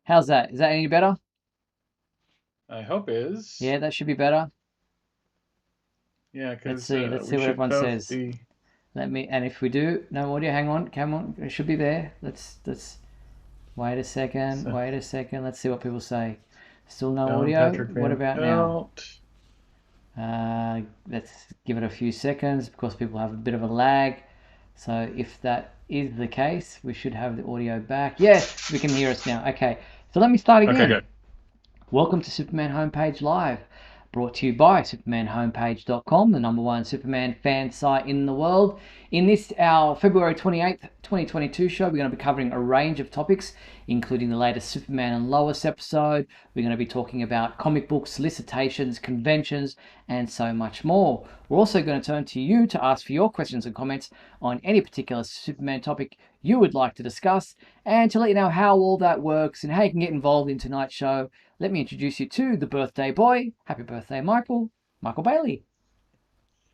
How's that? Is that any better? I hope is. Yeah, that should be better. Yeah, Let's because see. Let's see we what should everyone both says. be. And if we do, no audio, hang on, come on, it should be there. Let's wait a second, So, wait a second. Let's see what people say. Still no Alan audio. Patrick What Van about now? Pelt. Let's give it a few seconds because people have a bit of a lag. So if that is the case, we should have the audio back. Yes, we can hear us now. Okay, so let me start Okay, again. good. Welcome to Superman Homepage Live, brought to you by supermanhomepage.com, the number one Superman fan site in the world. In this, our February 28th, 2022 show, we're going to be covering a range of topics, including the latest Superman and Lois episode. We're going to be talking about comic books, solicitations, conventions, and so much more. We're also going to turn to you to ask for your questions and comments on any particular Superman topic you would like to discuss, and to let you know how all that works and how you can get involved in tonight's show. Let me introduce you to the birthday boy. Happy birthday, Michael. Michael Bailey.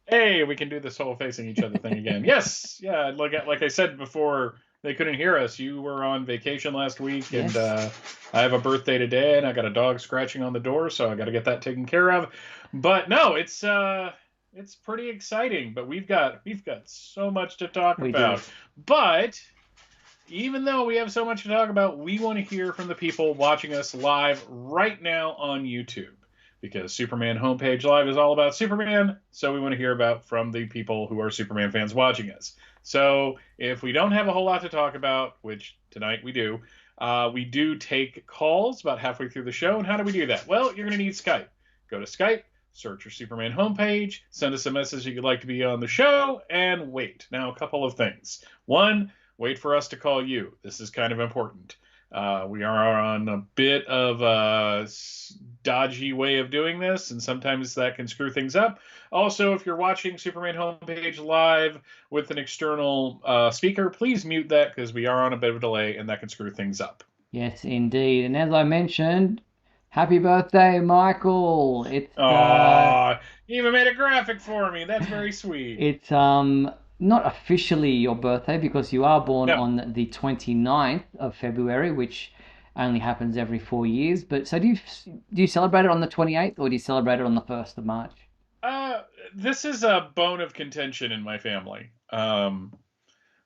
Hey, we can do this whole facing each other thing again. Yes, yeah. Like I said before, they couldn't hear us. You were on vacation last week, and Yes. I have a birthday today, and I got a dog scratching on the door, so I got to get that taken care of. But no, it's pretty exciting. But we've got so much to talk We do. about. But even though we have so much to talk about, we want to hear from the people watching us live right now on YouTube. Because Superman Homepage Live is all about Superman, so we want to hear about from the people who are Superman fans watching us. So if we don't have a whole lot to talk about, which tonight we do take calls about halfway through the show. And how do we do that? Well, you're going to need Skype. Go to Skype, search your Superman homepage, send us a message if you'd like to be on the show, and wait. Now, a couple of things. One, wait for us to call you. This is kind of important. We are on a bit of a dodgy way of doing this, and sometimes that can screw things up. Also, if you're watching Superman Homepage live with an external speaker, please mute that because we are on a bit of a delay, and that can screw things up. Yes, indeed. And as I mentioned, happy birthday, Michael. Aw, you even made a graphic for me. That's very sweet. It's not officially your birthday because you are born No, on the 29th of February, which only happens every 4 years. But so do you celebrate it on the 28th or do you celebrate it on the 1st of March? uh, this is a bone of contention in my family.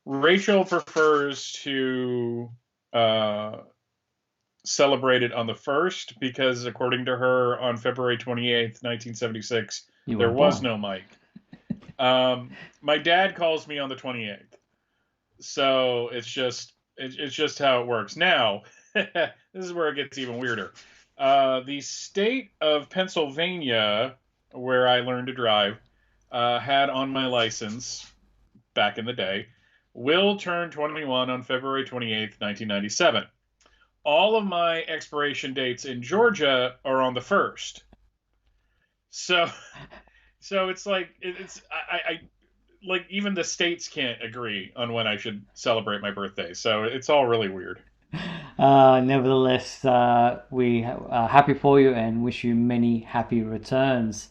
Rachel prefers to uh, celebrate it on the 1st because, according to her, on February 28th, 1976, You there weren't was born. no Mike. My dad calls me on the 28th. So it's just how it works. Now, this is where it gets even weirder. The state of Pennsylvania, where I learned to drive, had on my license back in the day, will turn 21 on February 28th, 1997. All of my expiration dates in Georgia are on the 1st. So so it's like it's I like even the states can't agree on when I should celebrate my birthday. So it's all really weird. Nevertheless, we are happy for you and wish you many happy returns.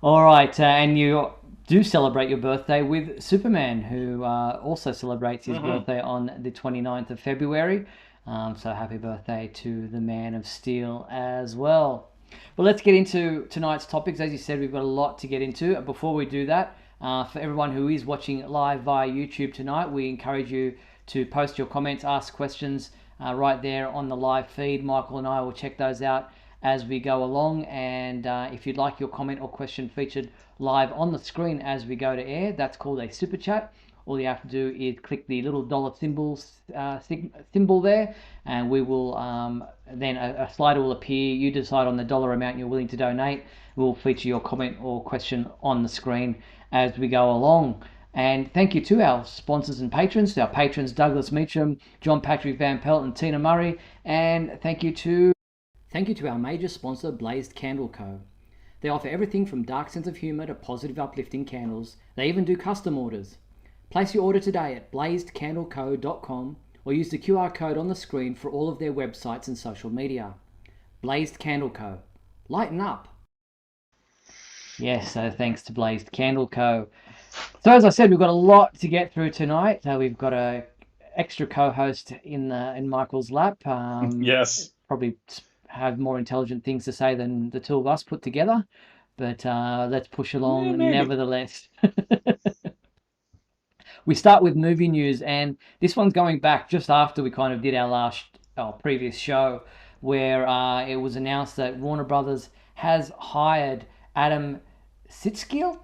All right, and you do celebrate your birthday with Superman, who also celebrates his Hmm. birthday on the 29th of February. So happy birthday to the Man of Steel as well. But let's get into tonight's topics. As you said, we've got a lot to get into. Before we do that, for everyone who is watching live via YouTube tonight, we encourage you to post your comments, ask questions right there on the live feed. Michael and I will check those out as we go along. And if you'd like your comment or question featured live on the screen as we go to air, that's called a super chat. All you have to do is click the little dollar symbol there, and we will then a slider will appear. You decide on the dollar amount you're willing to donate. We'll feature your comment or question on the screen as we go along. And thank you to our sponsors and patrons, our patrons Douglas Meacham, John Patrick Van Pelt, and Tina Murray. And thank you to our major sponsor, Blazed Candle Co. They offer everything from dark sense of humour to positive uplifting candles. They even do custom orders. Place your order today at blazedcandleco.com or use the QR code on the screen for all of their websites and social media. Blazed Candle Co. Lighten up. Yes, so thanks to Blazed Candle Co. So as I said, we've got a lot to get through tonight. We've got a extra co-host in Michael's lap. Yes. probably have more intelligent things to say than the two of us put together. But let's push Yeah, along maybe. nevertheless. We start with movie news, and this one's going back just after we kind of did our previous show, where it was announced that Warner Brothers has hired Adam Sitskill.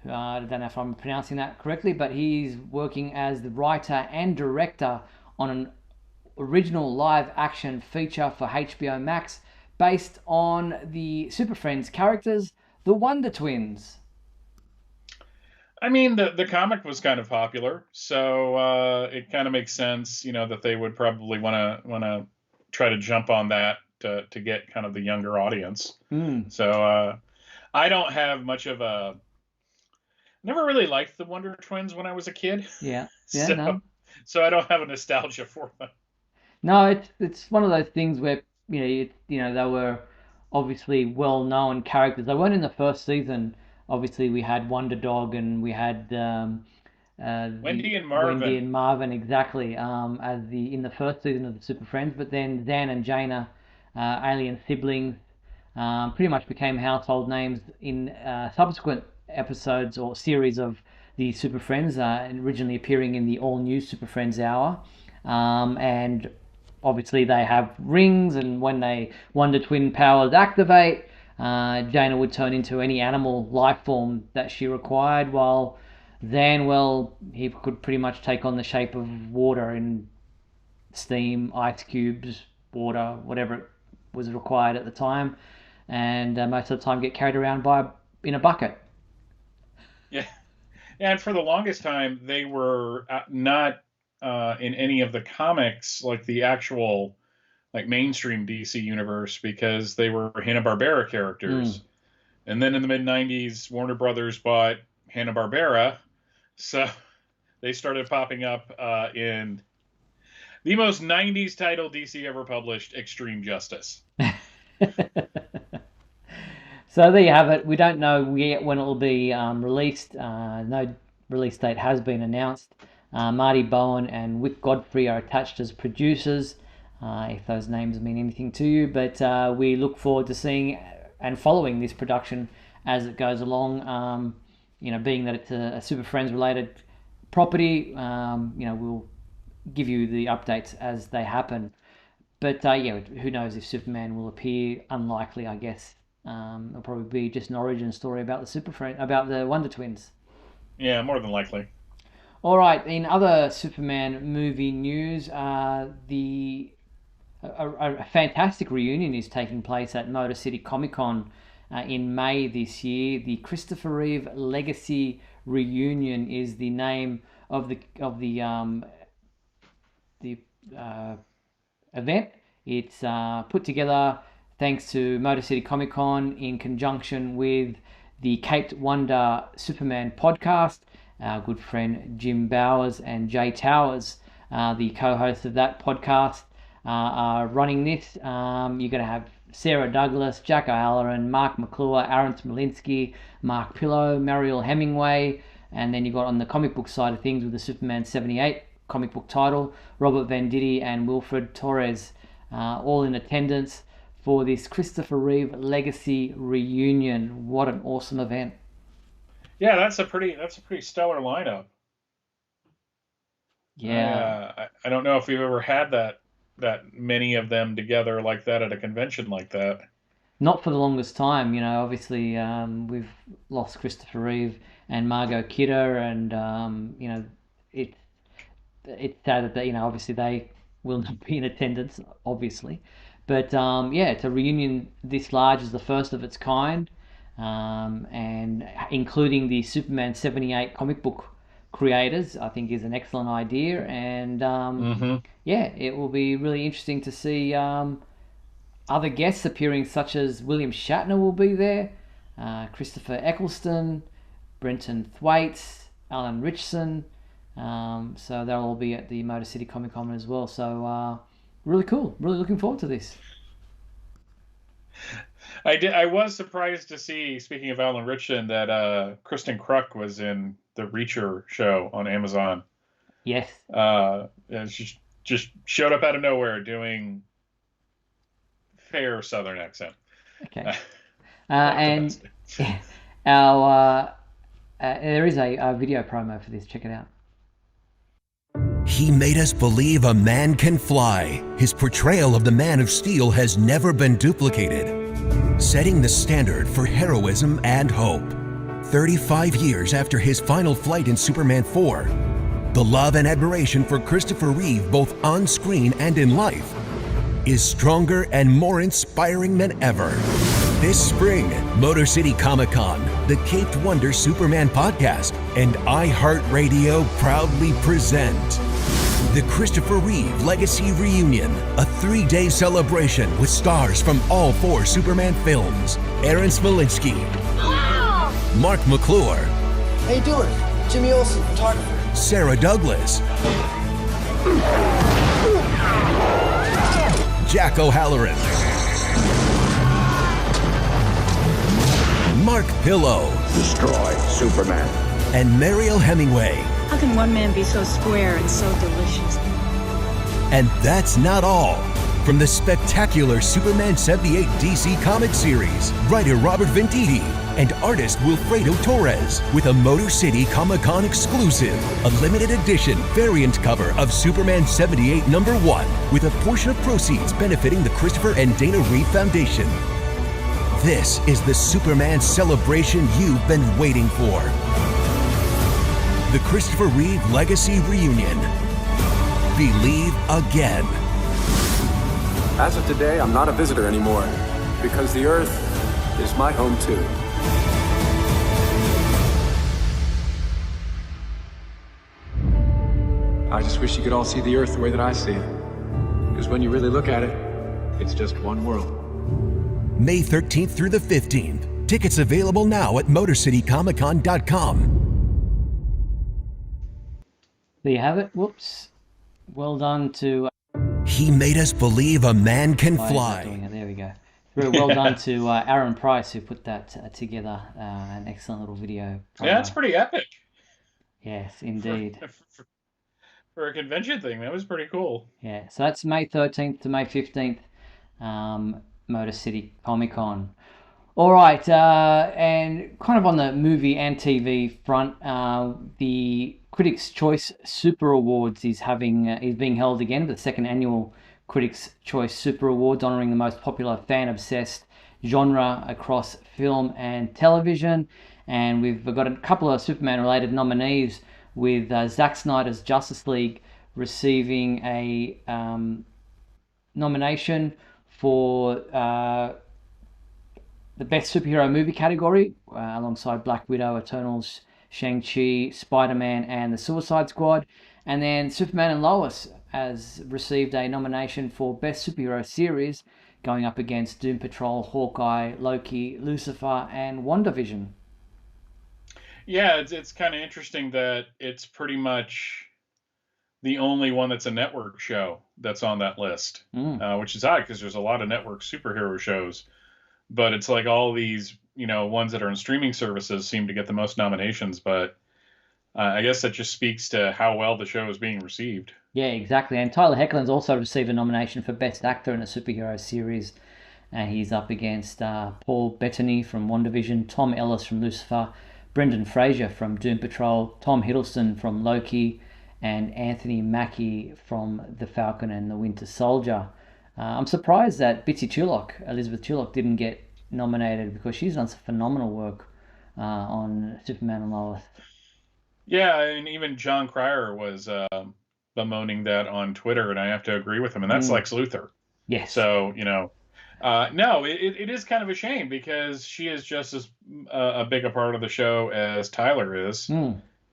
I don't know if I'm pronouncing that correctly, but he's working as the writer and director on an original live action feature for HBO Max based on the Super Friends characters, the Wonder Twins. I mean, the comic was kind of popular, so it kind of makes sense, that they would probably want to try to jump on that to get kind of the younger audience. Mm, So I don't have much of a. Never really liked the Wonder Twins when I was a kid, yeah, yeah, so no. so I don't have a nostalgia for them. No, it's one of those things where they were obviously well known characters. They weren't in the first season. Obviously, we had Wonder Dog and we had the Wendy and Wendy Marvin. and Marvin exactly as the in the first season of the Super Friends. But then Zan and Jaina, alien siblings, pretty much became household names in subsequent episodes or series of the Super Friends, originally appearing in the all new Super Friends hour. And obviously they have rings, and when they Wonder Twin powers activate, Jaina would turn into any animal life form that she required, while Zan, well, he could pretty much take on the shape of water and steam, ice cubes, water, whatever was required at the time, and most of the time get carried around by in a bucket. Yeah, and for the longest time they were not in any of the comics, like the actual like mainstream DC universe, because they were Hanna-Barbera Mm. characters. And then in the mid 90s, Warner Brothers bought Hanna-Barbera, so they started popping up in the most 90s title DC ever published, Extreme Justice. So there you have it. We don't know yet when it will be released. No release date has been announced. Marty Bowen and Wick Godfrey are attached as producers, if those names mean anything to you. But we look forward to seeing and following this production as it goes along. Being that it's a Super Friends related property, we'll give you the updates as they happen. But yeah, who knows if Superman will appear? Unlikely, I guess. It'll probably be just an origin story about the about the Wonder Twins. Yeah, more than likely. All right. In other Superman movie news, the a fantastic reunion is taking place at Motor City Comic Con in May this year. The Christopher Reeve Legacy Reunion is the name of the event. It's put together thanks to Motor City Comic Con in conjunction with the Caped Wonder Superman podcast. Our good friend Jim Bowers and Jay Towers, the co-hosts of that podcast, are running this. You're going to have Sarah Douglas, Jack O'Halloran, Mark McClure, Aaron Smolinski, Mark Pillow, Mariel Hemingway, and then you got on the comic book side of things with the Superman 78 comic book title, Robert Venditti and Wilfred Torres, all in attendance for this Christopher Reeve Legacy Reunion. What an awesome event! Yeah, that's a pretty stellar lineup. Yeah, I don't know if we've ever had that many of them together like that at a convention like that. not for the longest time. Obviously we've lost Christopher Reeve and Margot Kidder, and it it's sad that obviously they will not be in attendance, obviously. But yeah, it's a reunion this large is the first of its kind, and including the Superman 78 comic book creators, I think is an excellent idea. And Hmm. yeah, it will be really interesting to see other guests appearing, such as William Shatner will be there, Christopher Eccleston, Brenton Thwaites, Alan Richson. So they'll all be at the Motor City Comic Con as well. So really cool. Really looking forward to this. I was surprised to see, speaking of Alan Ritchson, that Kristen Kruk was in the Reacher show on Amazon. Yes. And she just showed up out of nowhere doing taxpayer Southern accent. Okay. Not the And best. our there is a video promo for this. Check it out. He made us believe a man can fly. His portrayal of the Man of Steel has never been duplicated, setting the standard for heroism and hope. 35 years after his final flight in Superman 4, the love and admiration for Christopher Reeve, both on screen and in life, is stronger and more inspiring than ever. This spring, Motor City Comic-Con, the Caped Wonder Superman podcast, and iHeartRadio proudly present the Christopher Reeve Legacy Reunion, a 3-day celebration with stars from all 4 Superman films. Aaron Smolinski, Wow! Mark McClure, How you doing? Jimmy Olsen, photographer. Sarah Douglas, Jack O'Halloran, Mark Pillow, Destroy Superman. and Mariel Hemingway. How can one man be so square and so delicious? And that's not all. From the spectacular Superman 78 DC comic series, writer Robert Venditti and artist Wilfredo Torres with a Motor City Comic-Con exclusive, a limited edition variant cover of Superman 78 #1 with a portion of proceeds benefiting the Christopher and Dana Reeve Foundation. This is the Superman celebration you've been waiting for. The Christopher Reeve Legacy Reunion. Believe again. As of today, I'm not a visitor anymore, because the Earth is my home too. I just wish you could all see the Earth the way that I see it. Because when you really look at it, it's just one world. May 13th through the 15th. Tickets available now at MotorCityComicCon.com. There you have it. Whoops. Well done to. He made us believe a man can Oh, he's not doing fly. it. There we go. Very well done to Aaron Price, who put that together. An excellent little video. Yeah, it's pretty epic. Yes, indeed. For a convention thing, that was pretty cool. Yeah, so that's May 13th to May 15th, Motor City Comic Con. All right, and kind of on the movie and TV front, the Critics' Choice Super Awards is being held again, the second annual Critics' Choice Super Awards, honouring the most popular fan-obsessed genre across film and television. And we've got a couple of Superman-related nominees, with Zack Snyder's Justice League receiving a nomination for the Best Superhero Movie category, alongside Black Widow, Eternals, Shang-Chi, Spider-Man, and The Suicide Squad. And then Superman and Lois has received a nomination for Best Superhero Series, going up against Doom Patrol, Hawkeye, Loki, Lucifer, and WandaVision. Yeah, it's kind of interesting that it's pretty much the only one that's a network show that's on that list, which is odd because there's a lot of network superhero shows, but it's like all these, ones that are in streaming services seem to get the most nominations, but I guess that just speaks to how well the show is being received. Yeah, exactly. And Tyler Hoechlin's also received a nomination for Best Actor in a Superhero Series. He's up against Paul Bettany from WandaVision, Tom Ellis from Lucifer, Brendan Fraser from Doom Patrol, Tom Hiddleston from Loki, and Anthony Mackie from The Falcon and the Winter Soldier. I'm surprised that Elizabeth Tulloch, didn't get nominated, because she's done some phenomenal work on Superman and Lois. Yeah, and even John Cryer was bemoaning that on Twitter, and I have to agree with him, and that's Lex Luthor. Yes. So, no, it is kind of a shame, because she is just as a big a part of the show as Tyler is.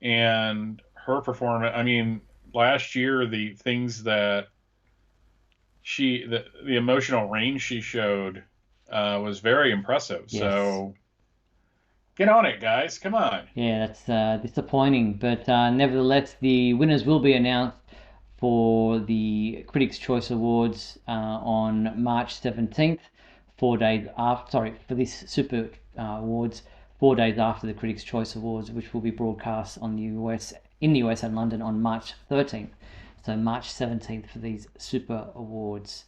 And her performance, last year, the things that the emotional range she showed was very impressive. Yes. So get on it, guys. Come on. Yeah, that's disappointing. But nevertheless, the winners will be announced for the Critics' Choice Awards on March 17th, 4 days after, for this Super Awards, 4 days after the Critics' Choice Awards, which will be broadcast in the US and London on March 13th. So March 17th for these Super Awards.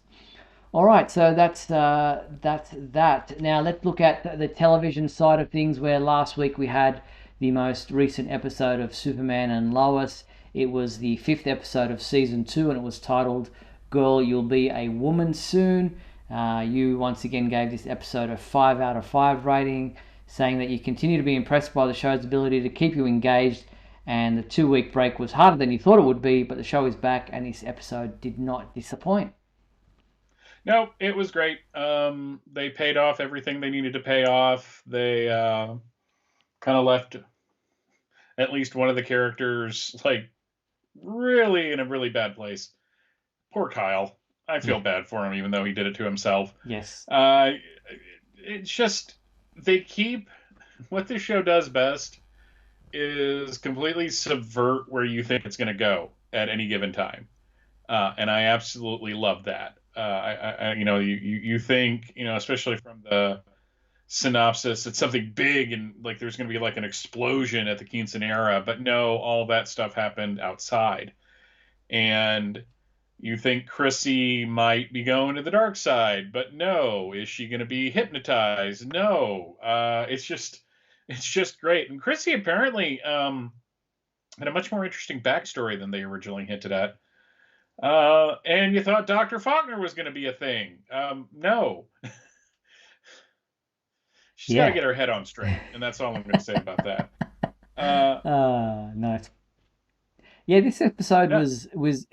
All right, so that's that. Now let's look at the television side of things, where last week we had the most recent episode of Superman and Lois. It was the fifth episode of season 2, and it was titled "Girl, You'll Be a Woman Soon." You once again gave this episode a 5 out of 5 rating, saying that you continue to be impressed by the show's ability to keep you engaged, and the 2-week break was harder than you thought it would be, but the show is back, and this episode did not disappoint. No, it was great. They paid off everything they needed to pay off. They kind of left at least one of the characters like really in a really bad place. Poor Kyle. I feel bad for him, even though he did it to himself. Yes. It's just they keep what this show does best is completely subvert where you think it's going to go at any given time, and I absolutely love that. You think, especially from the synopsis, it's something big and like there's going to be like an explosion at the quinceanera, but no, all that stuff happened outside. And you think Chrissy might be going to the dark side, but no. Is she going to be hypnotized? No. It's just great. And Chrissy apparently had a much more interesting backstory than they originally hinted at. And you thought Dr. Faulkner was going to be a thing. No. She's got to get her head on straight, and that's all I'm going to say about that. Nice. Yeah, this episode was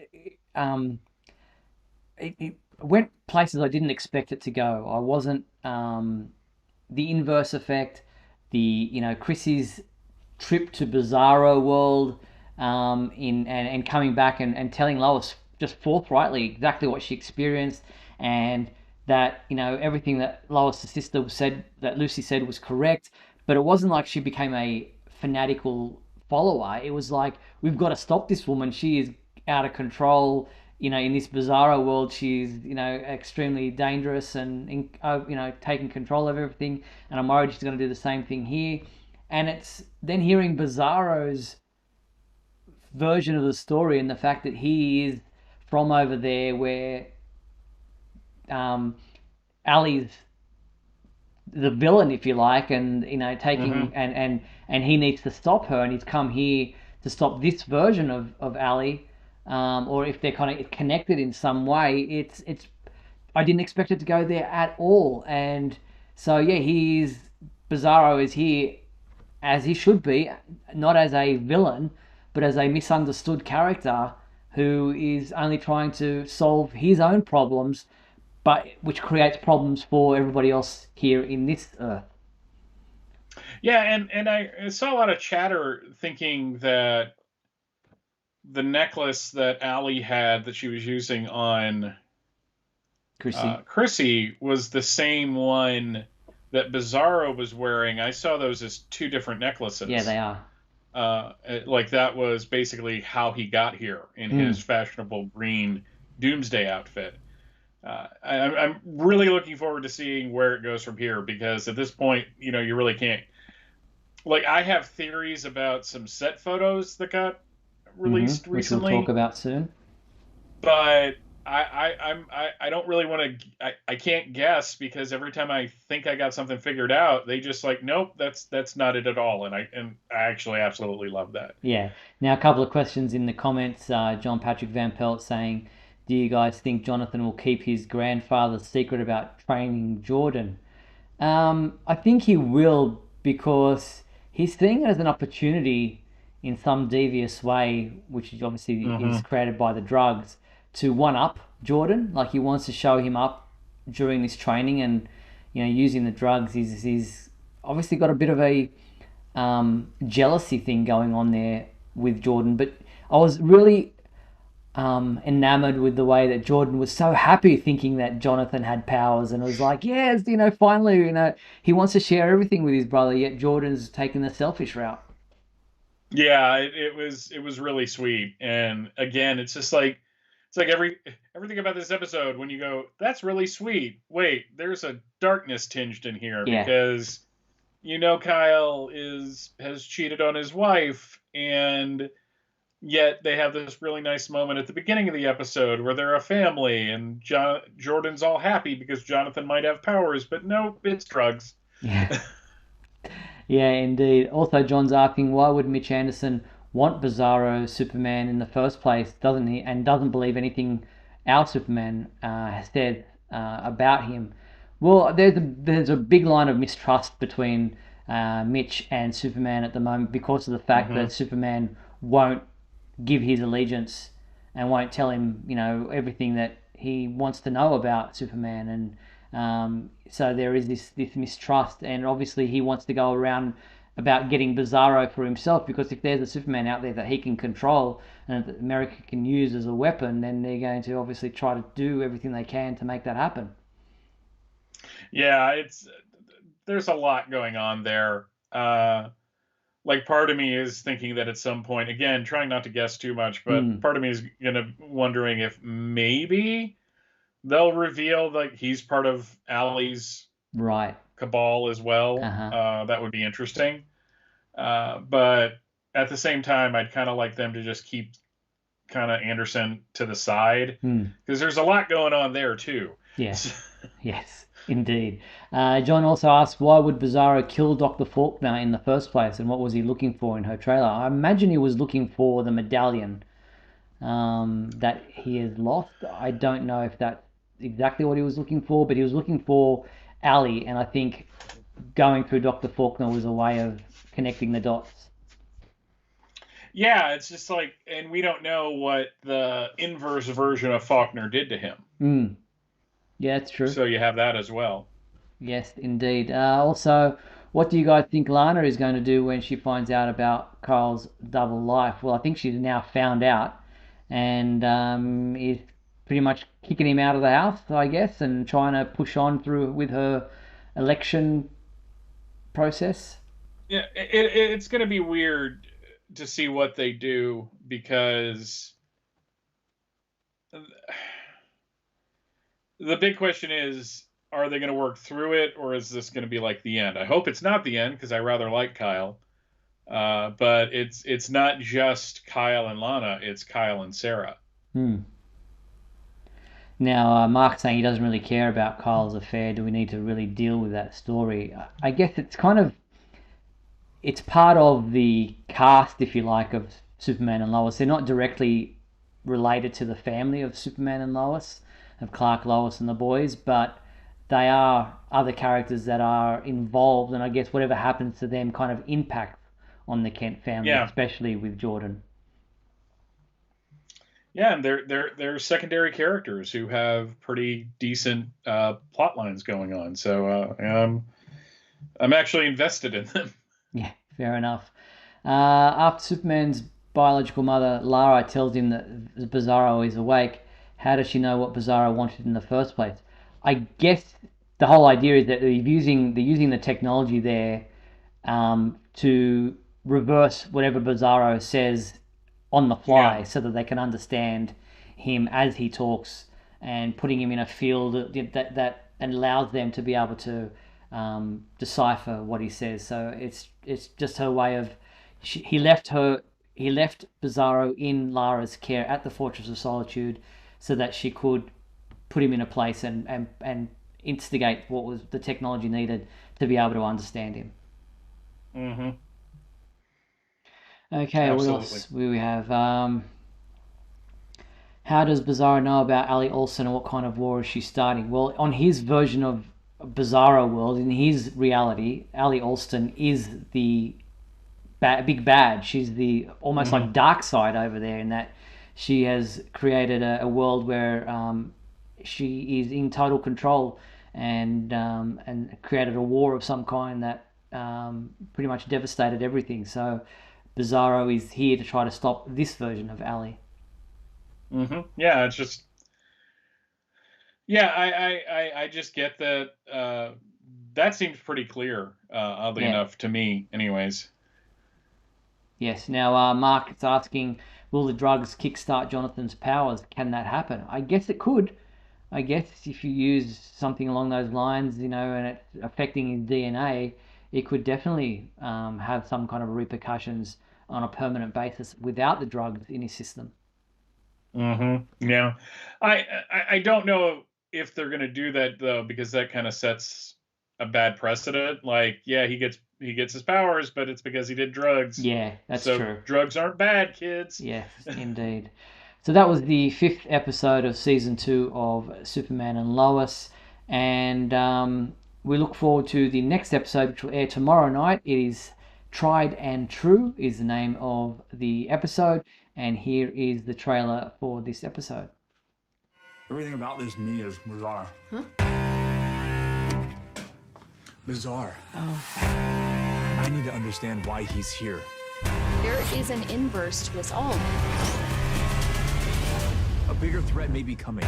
it went places I didn't expect it to go. I wasn't the inverse effect, Chrissy's trip to Bizarro World, and coming back and telling Lois just forthrightly exactly what she experienced, and that everything that Lois' sister said, that Lucy said, was correct. But it wasn't like she became a fanatical follower. It was like, we've got to stop this woman. She is out of control. In this Bizarro world, she's extremely dangerous and taking control of everything. And I'm worried she's going to do the same thing here. And it's then hearing Bizarro's version of the story, and the fact that he is from over there where Ali's the villain, if you like, and taking and he needs to stop her, and he's come here to stop this version of Ali, or if they're kind of connected in some way. It's I didn't expect it to go there at all, and so yeah, Bizarro is here as he should be, not as a villain, but as a misunderstood character who is only trying to solve his own problems, but which creates problems for everybody else here in this Earth. Yeah, and I saw a lot of chatter thinking that the necklace that Ali had that she was using on Chrissy was the same one that Bizarro was wearing. I saw those as two different necklaces. Yeah, they are. Like that was basically how he got here in his fashionable green Doomsday outfit. I'm really looking forward to seeing where it goes from here, because at this point, you really can't. Like, I have theories about some set photos that got released recently, which we'll talk about soon. But I don't really want to. I can't guess, because every time I think I got something figured out, they just like, nope, that's not it at all. And I actually absolutely love that. Yeah. Now, a couple of questions in the comments. John Patrick Van Pelt saying, do you guys think Jonathan will keep his grandfather's secret about training Jordan? I think he will, because he's seeing it as an opportunity in some devious way, which obviously is created by the drugs, to one-up Jordan. Like, he wants to show him up during this training, and using the drugs. He's obviously got a bit of a jealousy thing going on there with Jordan. But I was really enamored with the way that Jordan was so happy thinking that Jonathan had powers, and it was like, yes, finally, he wants to share everything with his brother, yet Jordan's taking the selfish route. Yeah, it was really sweet. And again, it's just like, it's like everything about this episode, when you go, that's really sweet. Wait, there's a darkness tinged in here, because Kyle has cheated on his wife, and Yet they have this really nice moment at the beginning of the episode where they're a family, and Jordan's all happy because Jonathan might have powers, but nope, it's drugs. Yeah. Yeah, indeed. Also, John's asking why would Mitch Anderson want Bizarro Superman in the first place, doesn't he? And doesn't believe anything our Superman has said about him. Well, there's a big line of mistrust between Mitch and Superman at the moment because of the fact that Superman won't give his allegiance and won't tell him, everything that he wants to know about Superman, and so there is this mistrust, and obviously he wants to go around about getting Bizarro for himself, because if there's a Superman out there that he can control and that America can use as a weapon, then they're going to obviously try to do everything they can to make that happen. Yeah, there's a lot going on there. Like, part of me is thinking that at some point, again, trying not to guess too much, but part of me is wondering if maybe they'll reveal that he's part of Allie's cabal as well. That would be interesting. But at the same time, I'd kind of like them to just keep kind of Anderson to the side, because there's a lot going on there too. Yes, yes, indeed. John also asked, why would Bizarro kill Dr. Faulkner in the first place, and what was he looking for in her trailer? I imagine he was looking for the medallion that he has lost. I don't know if that's exactly what he was looking for, but he was looking for Allie, and I think going through Dr. Faulkner was a way of connecting the dots. Yeah, it's just like, and we don't know what the inverse version of Faulkner did to him. Yeah, that's true. So you have that as well. Yes, indeed. Also, what do you guys think Lana is going to do when she finds out about Kyle's double life? Well, I think she's now found out, and is pretty much kicking him out of the house, I guess, and trying to push on through with her election process. Yeah, it's going to be weird to see what they do, because the big question is, are they going to work through it, or is this going to be like the end? I hope it's not the end, because I rather like Kyle. But it's not just Kyle and Lana, it's Kyle and Sarah. Now, Mark's saying he doesn't really care about Kyle's affair. Do we need to really deal with that story? I guess it's it's part of the cast, if you like, of Superman and Lois. They're not directly related to the family of Superman and Lois, of Clark, Lois, and the boys, but they are other characters that are involved, and I guess whatever happens to them kind of impacts on the Kent family, especially with Jordan. Yeah, and they're secondary characters who have pretty decent plot lines going on. So I'm actually invested in them. Yeah, fair enough. After Superman's biological mother, Lara, tells him that Bizarro is awake, how does she know what Bizarro wanted in the first place? I guess the whole idea is that they're using the technology there to reverse whatever Bizarro says on the fly, so that they can understand him as he talks, and putting him in a field that allows them to be able to decipher what he says. So it's just her way of he left Bizarro in Lara's care at the Fortress of Solitude, so that she could put him in a place and instigate what was the technology needed to be able to understand him. Okay, Absolutely. what else do we have? How does Bizarro know about Ali Olsen, and what kind of war is she starting? Well, on his version of Bizarro world, in his reality, Ali Olsen is the big bad. She's the almost like dark side over there, in that she has created a world where she is in total control, and created a war of some kind that pretty much devastated everything. So Bizarro is here to try to stop this version of Ali. Yeah, it's just... Yeah, I just get that. That seems pretty clear, oddly enough, to me, anyways. Yes. Now, Mark is asking, will the drugs kickstart Jonathan's powers? Can that happen? I guess it could. I guess if you use something along those lines, and it's affecting his DNA, it could definitely have some kind of repercussions on a permanent basis without the drugs in his system. Yeah, I don't know if they're gonna do that though, because that kind of sets a bad precedent. Like, yeah, he gets his powers, but it's because he did drugs. Yeah, that's So true. drugs aren't bad, kids. Yes, indeed. So that was the 5th episode of season 2 of Superman and Lois, and we look forward to the next episode, which will air tomorrow night. It is Tried and True is the name of the episode, and here is the trailer for this episode. Everything about this knee is bizarre. Huh? Bizarre. Oh. I need to understand why he's here. There is an inverse to us all. A bigger threat may be coming.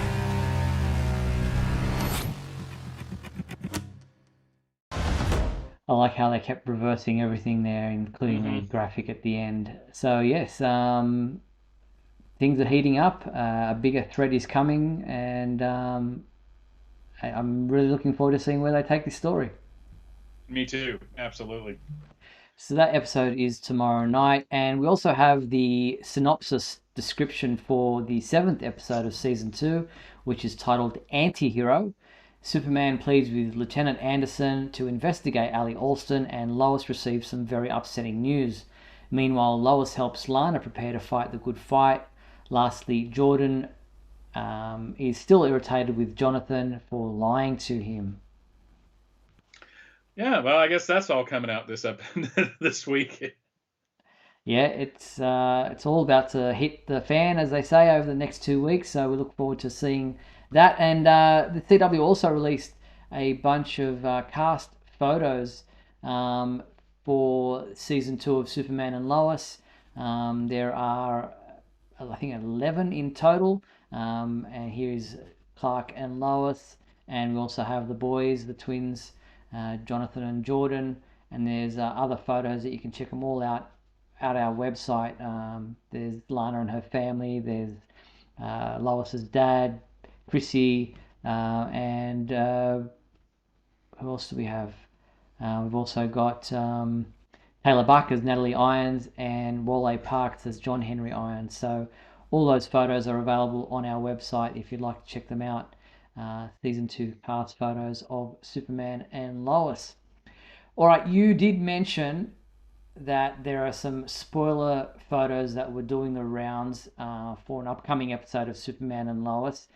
I like how they kept reversing everything there, including the graphic at the end. So yes, things are heating up. A bigger threat is coming, and I'm really looking forward to seeing where they take this story. Me too, absolutely. So that episode is tomorrow night, and we also have the synopsis description for the 7th episode of season 2, which is titled Anti-Hero. Superman pleads with Lieutenant Anderson to investigate Ali Alston, and Lois receives some very upsetting news. Meanwhile, Lois helps Lana prepare to fight the good fight. Lastly, Jordan is still irritated with Jonathan for lying to him. Yeah, well, I guess that's all coming out this week. Yeah, it's all about to hit the fan, as they say, over the next 2 weeks. So we look forward to seeing that. And the CW also released a bunch of cast photos for season 2 of Superman and Lois. There are, I think, 11 in total. And here is Clark and Lois. And we also have the boys, the twins, Jonathan and Jordan. And there's other photos that you can check them all out at our website. There's Lana and her family. There's Lois's dad, Chrissy, and who else do we have? We've also got Taylor Buck as Natalie Irons and Wale Parks as John Henry Irons. So all those photos are available on our website if you'd like to check them out. Season 2 cast photos of Superman and Lois. All right, you did mention that there are some spoiler photos that were doing the rounds for an upcoming episode of Superman and Lois.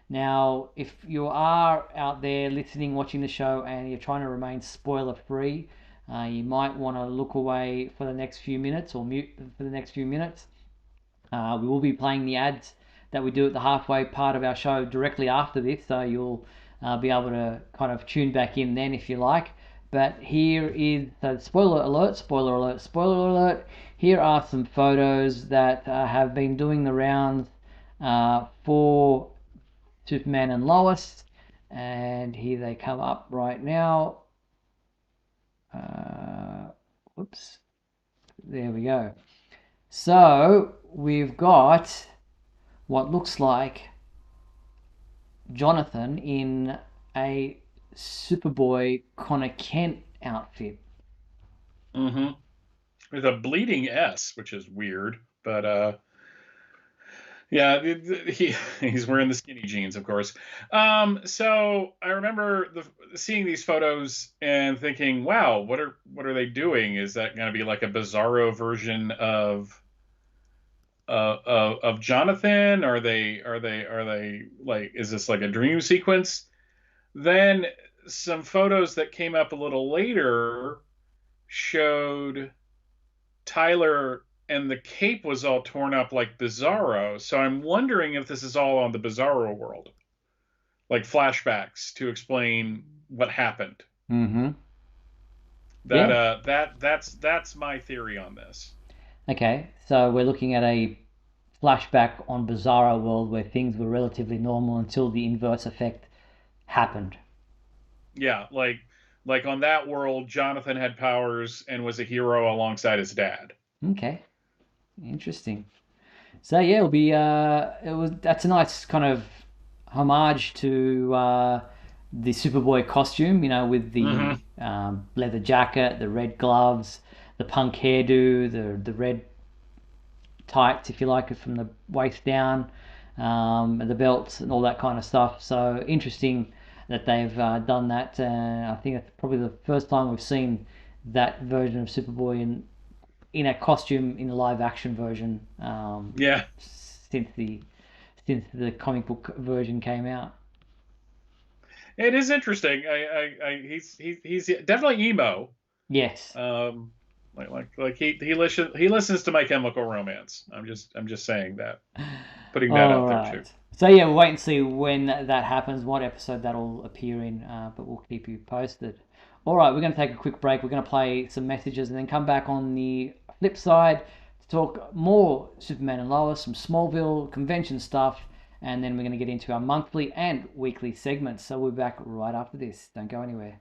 Now, if you are out there listening, watching the show, and you're trying to remain spoiler-free, you might want to look away for the next few minutes or mute for the next few minutes. We will be playing the ads that we do at the halfway part of our show directly after this, so you'll be able to kind of tune back in then if you like. But here is, so spoiler alert, spoiler alert, spoiler alert. Here are some photos that have been doing the rounds for Superman and Lois. And here they come up right now. Whoops. There we go. So we've got what looks like Jonathan in a Superboy Connor Kent outfit. With a bleeding S, which is weird, but yeah, he's wearing the skinny jeans, of course. So I remember seeing these photos and thinking, wow, what are they doing? Is that going to be like a Bizarro version of Jonathan? Are they like, is this like a dream sequence? Then some photos that came up a little later showed Tyler and the cape was all torn up like Bizarro. So I'm wondering if this is all on the Bizarro world, like flashbacks to explain what happened. That's my theory on this. Okay, so we're looking at a flashback on Bizarro world where things were relatively normal until the inverse effect happened. Yeah, like on that world, Jonathan had powers and was a hero alongside his dad. Okay, interesting. So yeah, that's a nice kind of homage to the Superboy costume, with the leather jacket, the red gloves, the punk hairdo, the red tights, if you like, from the waist down, the belts and all that kind of stuff. So interesting that they've done that. I think it's probably the first time we've seen that version of Superboy in a costume in the live action version. Since the comic book version came out. It is interesting. He's definitely emo. Yes. Like he listens to My Chemical Romance. I'm just saying that. Putting that out there too. So yeah, we'll wait and see when that happens, what episode that'll appear in, but we'll keep you posted. All right, we're going to take a quick break. We're going to play some messages and then come back on the flip side to talk more Superman and Lois, some Smallville convention stuff, and then we're going to get into our monthly and weekly segments. So we'll be back right after this. Don't go anywhere.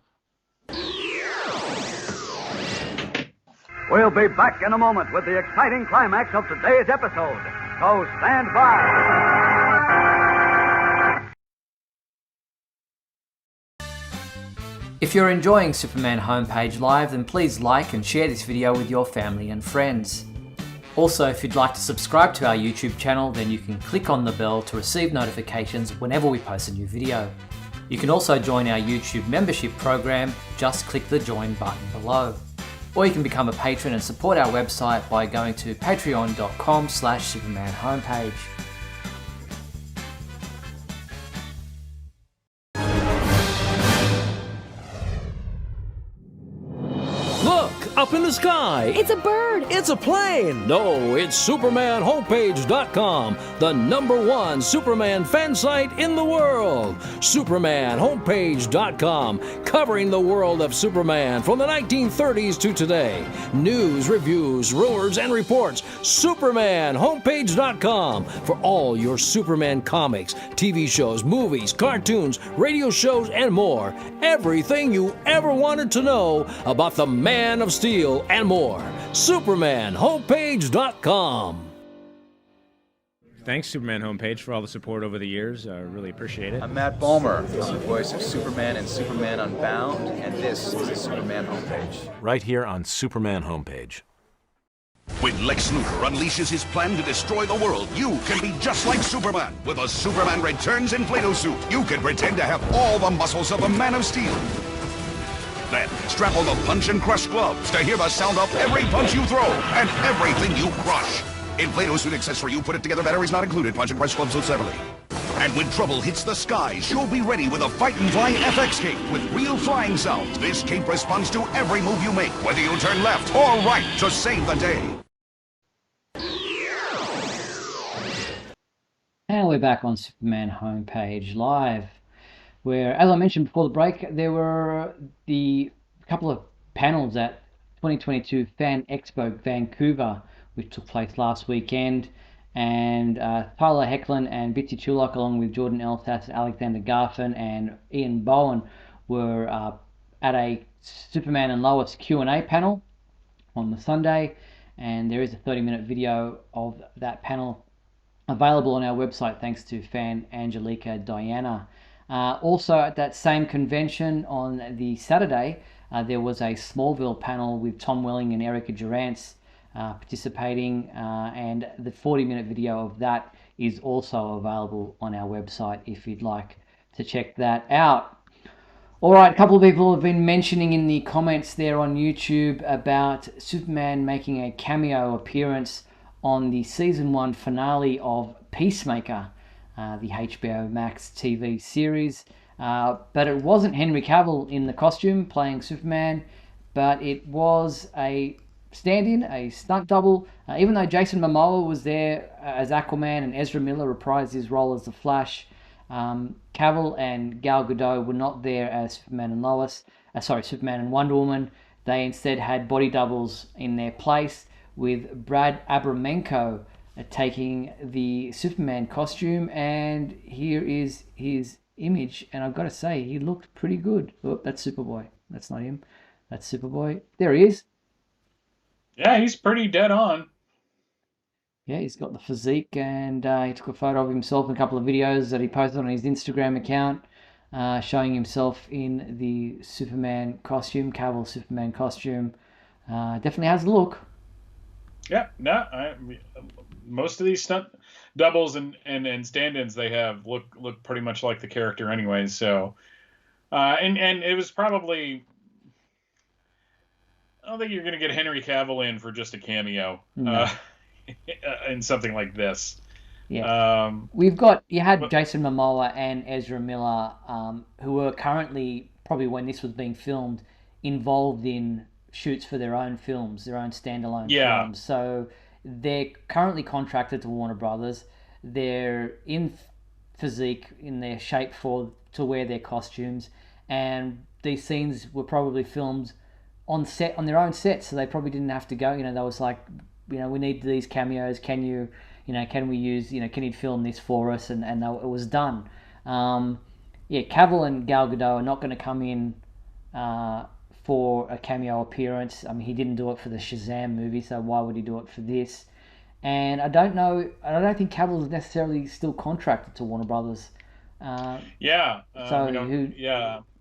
We'll be back in a moment with the exciting climax of today's episode. So stand by. If you're enjoying Superman Homepage Live, then please like and share this video with your family and friends. Also, if you'd like to subscribe to our YouTube channel, then you can click on the bell to receive notifications whenever we post a new video. You can also join our YouTube membership program, just click the join button below. Or you can become a patron and support our website by going to patreon.com/Superman Homepage. Look, up in the sky. It's a bird. It's a plane. No, it's SupermanHomepage.com, the #1 Superman fan site in the world. SupermanHomepage.com, covering the world of Superman from the 1930s to today. News, reviews, rumors, and reports. SupermanHomepage.com for all your Superman comics, TV shows, movies, cartoons, radio shows, and more. Everything you ever wanted to know about the Man of Steel and more. SupermanHomepage.com. Thanks, Superman Homepage, for all the support over the years. I really appreciate it. I'm Matt Bomer, the voice of Superman and Superman Unbound, and this is the Superman Homepage. Right here on Superman Homepage. When Lex Luthor unleashes his plan to destroy the world, you can be just like Superman. With a Superman Returns inflato suit, you can pretend to have all the muscles of a Man of Steel. Then, strap on the punch and crush gloves to hear the sound of every punch you throw and everything you crush. Inflato suit accessory, you put it together, batteries not included, punch and crush gloves sold separately. And when trouble hits the skies, you'll be ready with a Fight and Fly FX cape with real flying sounds. This cape responds to every move you make, whether you turn left or right to save the day. And we're back on Superman Homepage Live, where, as I mentioned before the break, there were the couple of panels at 2022 Fan Expo Vancouver, which took place last weekend, and Tyler Hoechlin and Bitsy Chulok, along with Jordan Elsas, Alexander Garfin, and Ian Bowen, were at a Superman and Lois Q&A panel on the Sunday, and there is a 30-minute video of that panel available on our website, thanks to fan Angelica Diana. Also at that same convention on the Saturday, there was a Smallville panel with Tom Welling and Erica Durance participating, and the 40-minute video of that is also available on our website if you'd like to check that out. All right, a couple of people have been mentioning in the comments there on YouTube about Superman making a cameo appearance on the Season 1 finale of Peacemaker, the HBO Max TV series. But it wasn't Henry Cavill in the costume playing Superman, but it was a stand-in, a stunt double. Even though Jason Momoa was there as Aquaman and Ezra Miller reprised his role as the Flash, Cavill and Gal Gadot were not there as Superman and Superman and Wonder Woman. They instead had body doubles in their place, with Brad Abramenko taking the Superman costume, and here is his image, and I've got to say, he looked pretty good. Oh, that's Superboy. That's not him. That's Superboy. There he is. Yeah, he's pretty dead on. Yeah, he's got the physique, and he took a photo of himself in a couple of videos that he posted on his Instagram account, showing himself in the Superman costume, Cavill Superman costume. Definitely has a look. Yeah, no, most of these stunt doubles and stand-ins they have look pretty much like the character anyways. So, and it was probably, I don't think you're going to get Henry Cavill in for just a cameo No. in something like this. Yeah. You had Jason Momoa and Ezra Miller, who were currently, probably when this was being filmed, involved in shoots for their own films, their own standalone films. So they're currently contracted to Warner Brothers. They're in physique, in their shape to wear their costumes, and these scenes were probably filmed on their own set, so they probably didn't have to go. They was like, we need these cameos. Can you can we use, can you film this for us? And it was done. Cavill and Gal Gadot are not going to come in for a cameo appearance. I mean, he didn't do it for the Shazam movie, so why would he do it for this? And I don't think Cavill is necessarily still contracted to Warner Brothers. I'm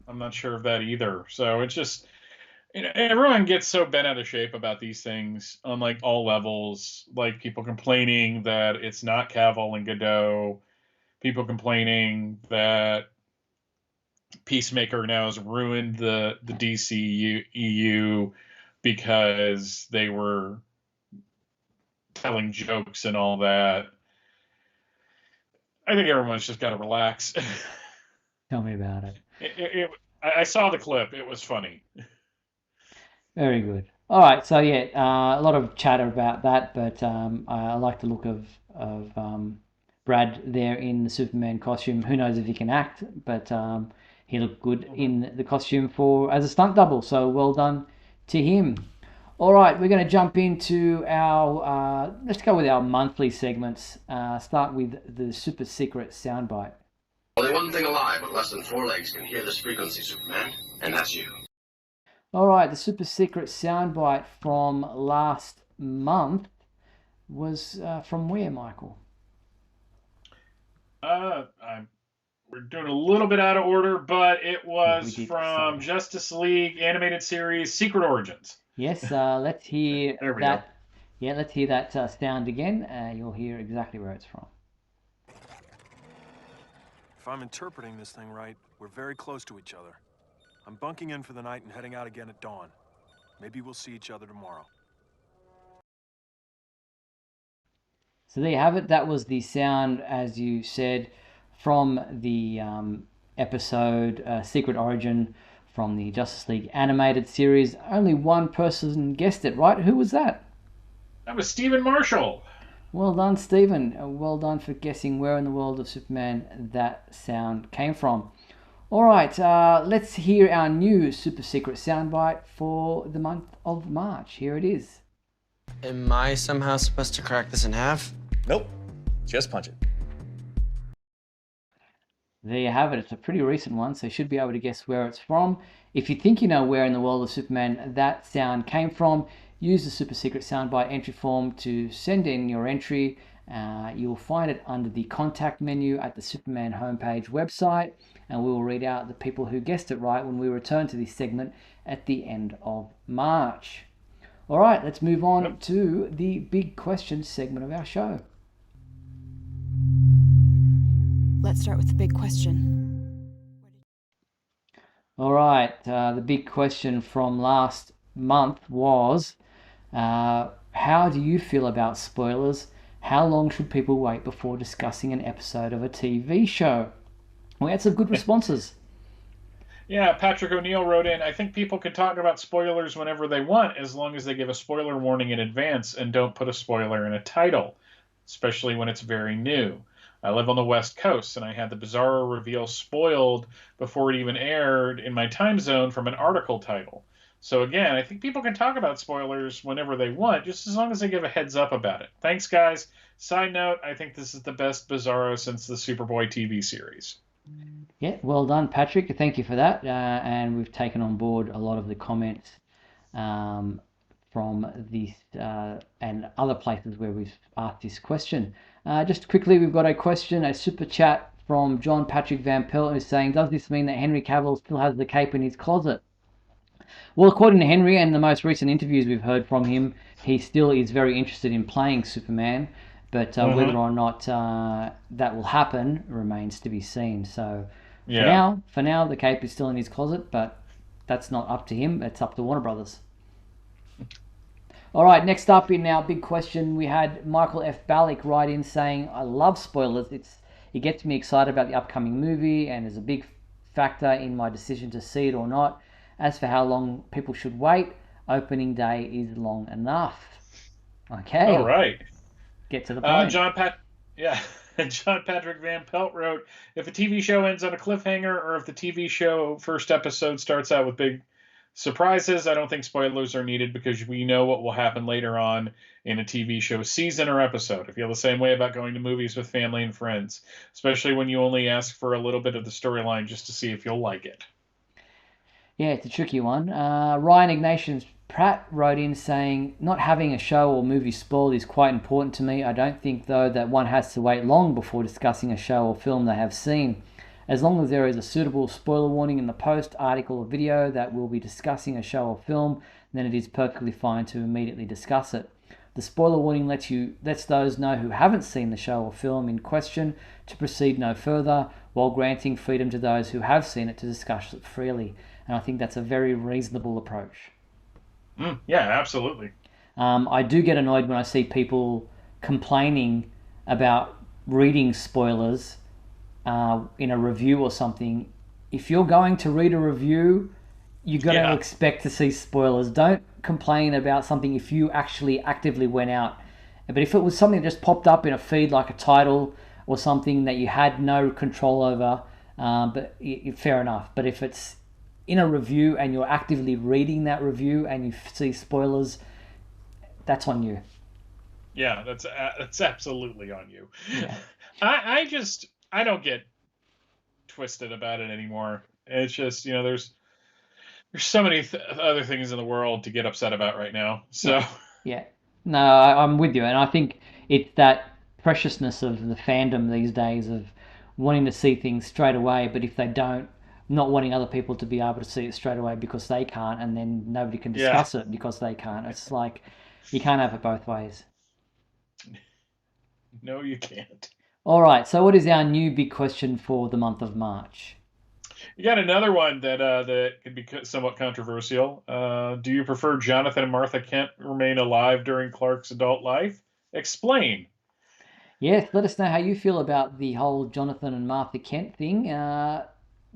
not sure of that either. So it's just, everyone gets so bent out of shape about these things on like all levels. Like people complaining that it's not Cavill and Godot, people complaining that Peacemaker now has ruined the DC EU because they were telling jokes and all that. I think everyone's just got to relax. Tell me about it. I saw the clip. It was funny. Very good. All right, so a lot of chatter about that, but I like the look of Brad there in the Superman costume. Who knows if he can act, but he looked good in the costume as a stunt double. So well done to him. All right, we're going to jump into our. Let's go with our monthly segments. Start with the super secret soundbite. Only one thing alive with less than 4 legs can hear this frequency, Superman, and that's you. All right, the super secret soundbite from last month was from where, Michael? We're doing a little bit out of order, but it was from Justice League animated series Secret Origins. Yes, let's hear there we that. Go. Yeah, let's hear that sound again. You'll hear exactly where it's from. If I'm interpreting this thing right, we're very close to each other. I'm bunking in for the night and heading out again at dawn. Maybe we'll see each other tomorrow. So there you have it. That was the sound, as you said, from the episode Secret Origin from the Justice League animated series. Only one person guessed it, right? Who was that? That was Stephen Marshall. Well done, Stephen. Well done for guessing where in the world of Superman that sound came from. All right, let's hear our new super secret soundbite for the month of March. Here it is. Am I somehow supposed to crack this in half? Nope. Just punch it. There you have it. It's a pretty recent one, so you should be able to guess where it's from. If you think you know where in the world of Superman that sound came from, use the super secret soundbite entry form to send in your entry. You'll find it under the contact menu at the Superman homepage website, and we will read out the people who guessed it right when we return to this segment at the end of March. All right, let's move on to the big question segment of our show. Let's start with the big question. All right, the big question from last month was, how do you feel about spoilers? How long should people wait before discussing an episode of a TV show? We had some good responses. Yeah, Patrick O'Neill wrote in, I think people can talk about spoilers whenever they want, as long as they give a spoiler warning in advance and don't put a spoiler in a title, especially when it's very new. I live on the West Coast, and I had the Bizarro reveal spoiled before it even aired in my time zone from an article title. So again, I think people can talk about spoilers whenever they want, just as long as they give a heads up about it. Thanks, guys. Side note, I think this is the best Bizarro since the Superboy TV series. Yeah, well done, Patrick. Thank you for that. And we've taken on board a lot of the comments from these and other places where we've asked this question. Just quickly, we've got a question, a super chat from John Patrick Van Pelt, who's saying, does this mean that Henry Cavill still has the cape in his closet? Well, according to Henry and the most recent interviews we've heard from him, he still is very interested in playing Superman, but whether or not that will happen remains to be seen. So for now, the cape is still in his closet, but that's not up to him. It's up to Warner Brothers. All right, next up in our big question, we had Michael F. Ballick write in saying, I love spoilers. It gets me excited about the upcoming movie and is a big factor in my decision to see it or not. As for how long people should wait, opening day is long enough. Okay. All right. Get to the point. John Patrick Van Pelt wrote, if a TV show ends on a cliffhanger or if the TV show first episode starts out with big surprises, I don't think spoilers are needed because we know what will happen later on in a TV show season or episode. I feel the same way about going to movies with family and friends, especially when you only ask for a little bit of the storyline just to see if you'll like it. Yeah, it's a tricky one. Ryan Ignatius Pratt wrote in saying, not having a show or movie spoiled is quite important to me. I don't think, though, that one has to wait long before discussing a show or film they have seen. As long as there is a suitable spoiler warning in the post, article, or video that will be discussing a show or film, then it is perfectly fine to immediately discuss it. The spoiler warning lets those know who haven't seen the show or film in question to proceed no further, while granting freedom to those who have seen it to discuss it freely. And I think that's a very reasonable approach. Yeah, absolutely. I do get annoyed when I see people complaining about reading spoilers in a review or something. If you're going to read a review, you've got to expect to see spoilers. Don't complain about something if you actually actively went out. But if it was something that just popped up in a feed like a title or something that you had no control over, fair enough. But if it's in a review and you're actively reading that review and you see spoilers, that's on you. Yeah, that's absolutely on you. Yeah. I don't get twisted about it anymore. It's just, there's so many other things in the world to get upset about right now. So yeah. No, I'm with you, and I think it's that preciousness of the fandom these days of wanting to see things straight away, but if they don't, not wanting other people to be able to see it straight away because they can't, and then nobody can discuss it because they can't. It's like you can't have it both ways. No, you can't. All right, so what is our new big question for the month of March? You got another one that could be somewhat controversial. Do you prefer Jonathan and Martha Kent remain alive during Clark's adult life? Explain. Yes, let us know how you feel about the whole Jonathan and Martha Kent thing.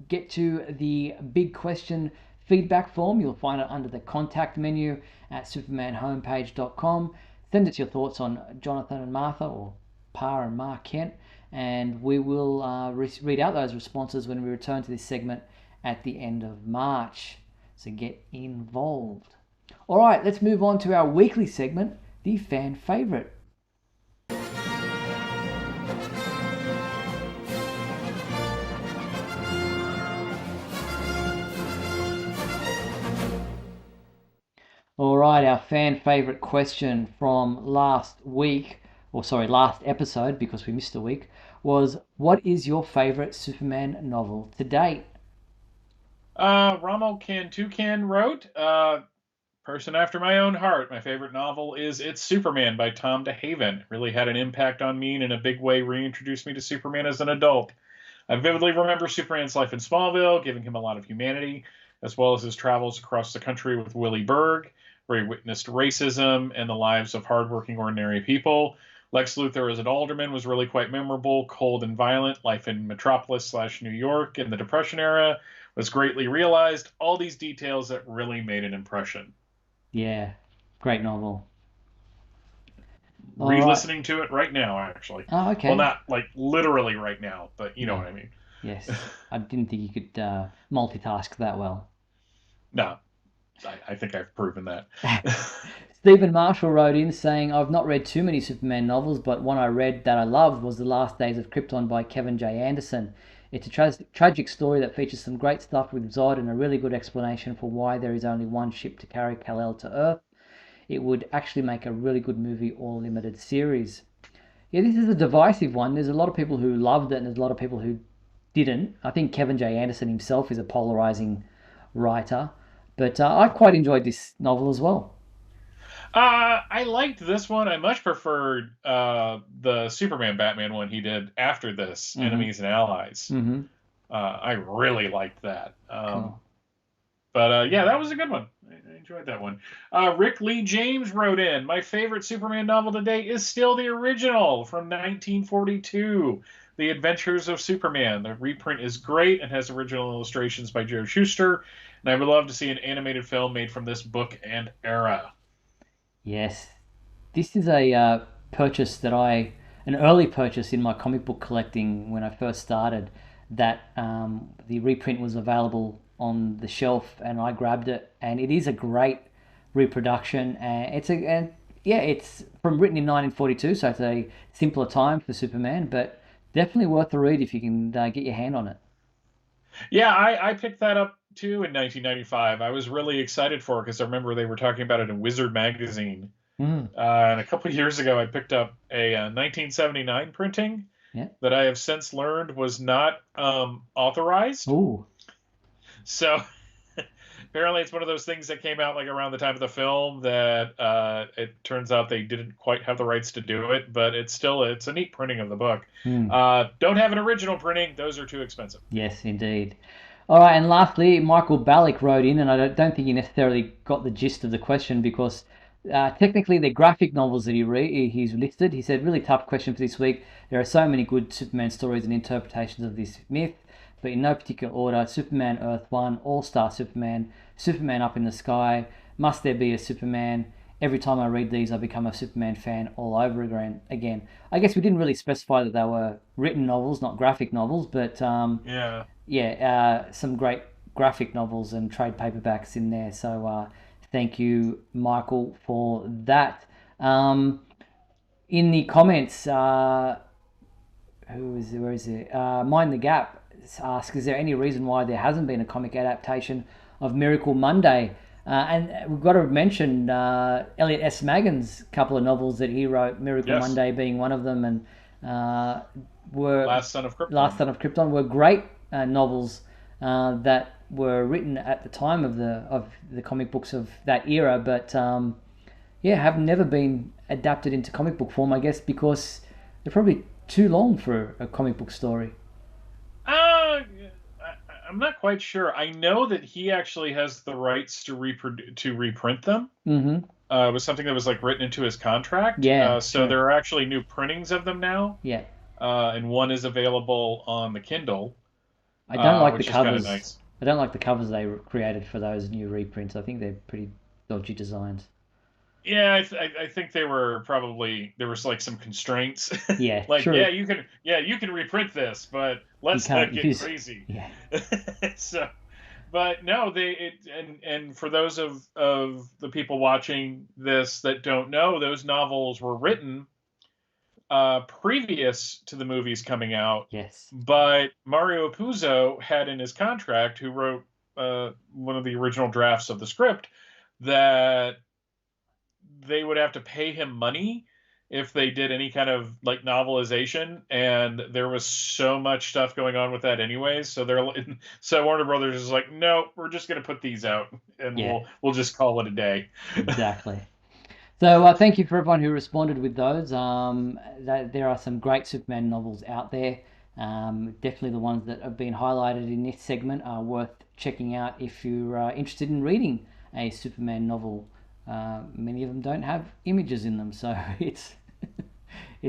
Get to the big question feedback form. You'll find it under the contact menu at supermanhomepage.com. Send us your thoughts on Jonathan and Martha, or Pa and Ma Kent, and we will read out those responses when we return to this segment at the end of March. So get involved. All right, let's move on to our weekly segment, the fan favorite. All right, our fan favorite question from last episode, because we missed a week, was, what is your favorite Superman novel to date? Ramo Can wrote, person after my own heart. My favorite novel is It's Superman by Tom DeHaven. It really had an impact on me and in a big way reintroduced me to Superman as an adult. I vividly remember Superman's life in Smallville, giving him a lot of humanity, as well as his travels across the country with Willie Berg, where he witnessed racism and the lives of hardworking ordinary people. Lex Luthor as an alderman was really quite memorable, cold and violent. Life in Metropolis/New York in the Depression era was greatly realized. All these details that really made an impression. Yeah, great novel. Re-listening to it right now, actually. Oh, okay. Well, not like literally right now, but you know what I mean. Yes. I didn't think you could multitask that well. No, I think I've proven that. Stephen Marshall wrote in saying, I've not read too many Superman novels, but one I read that I loved was The Last Days of Krypton by Kevin J. Anderson. It's a tragic story that features some great stuff with Zod and a really good explanation for why there is only one ship to carry Kal-El to Earth. It would actually make a really good movie or limited series. Yeah, this is a divisive one. There's a lot of people who loved it and there's a lot of people who didn't. I think Kevin J. Anderson himself is a polarizing writer. But I quite enjoyed this novel as well. I liked this one. I much preferred the Superman Batman one he did after this, Enemies and Allies. Mm-hmm. I really liked that. Cool. But yeah, that was a good one. I enjoyed that one. Rick Lee James wrote in, my favorite Superman novel to date is still the original from 1942, The Adventures of Superman. The reprint is great and has original illustrations by Joe Shuster, and I would love to see an animated film made from this book and era. Yes. This is a purchase that an early purchase in my comic book collecting when I first started, that the reprint was available on the shelf and I grabbed it, and it is a great reproduction, and it's written in 1942, so it's a simpler time for Superman, but definitely worth a read if you can get your hand on it. Yeah, I picked that up too in 1995. I was really excited for it because I remember they were talking about it in Wizard magazine. And a couple of years ago I picked up a 1979 printing that I have since learned was not authorized. Ooh. So apparently it's one of those things that came out like around the time of the film that it turns out they didn't quite have the rights to do it, but it's a neat printing of the book. Don't have an original printing. Those are too expensive. Yes, indeed. All right, and lastly, Michael Ballack wrote in, and I don't think he necessarily got the gist of the question because technically they're graphic novels that he's listed. He said, really tough question for this week. There are so many good Superman stories and interpretations of this myth, but in no particular order: Superman Earth 1, All-Star Superman, Superman Up in the Sky, Must There Be a Superman. Every time I read these, I become a Superman fan all over again. I guess we didn't really specify that they were written novels, not graphic novels, but some great graphic novels and trade paperbacks in there. So thank you, Michael, for that. In the comments, where is it? Mind the Gap asks, is there any reason why there hasn't been a comic adaptation of Miracle Monday? And we've got to mention Elliot S. Magan's couple of novels that he wrote, Miracle Monday being one of them, and Last Son of Krypton were great novels that were written at the time of the comic books of that era, but have never been adapted into comic book form, I guess, because they're probably too long for a comic book story. I'm not quite sure. I know that he actually has the rights to reprint them. Mm-hmm. It was something that was like written into his contract. So there are actually new printings of them now. Yeah. And one is available on the Kindle. I don't like the which is covers. kinda nice. I don't like the covers they created for those new reprints. I think they're pretty dodgy designs. Yeah, I think there was like some constraints. Yeah, like true. you can reprint this, but let's not get crazy. Yeah. So, but no, and for those of the people watching this that don't know, those novels were written previous to the movies coming out. Yes. But Mario Puzo had in his contract, who wrote one of the original drafts of the script, that they would have to pay him money if they did any kind of like novelization, and there was so much stuff going on with that anyways. So Warner Brothers is like, no, we're just going to put these out, and we'll just call it a day. Exactly. So thank you for everyone who responded with those. There are some great Superman novels out there. Definitely the ones that have been highlighted in this segment are worth checking out if you're interested in reading a Superman novel. Many of them don't have images in them, so it's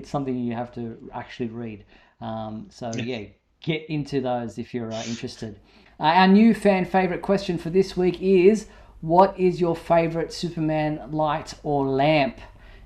something you have to actually read. Get into those if you're interested. Our new fan favorite question for this week is, what is your favorite Superman light or lamp?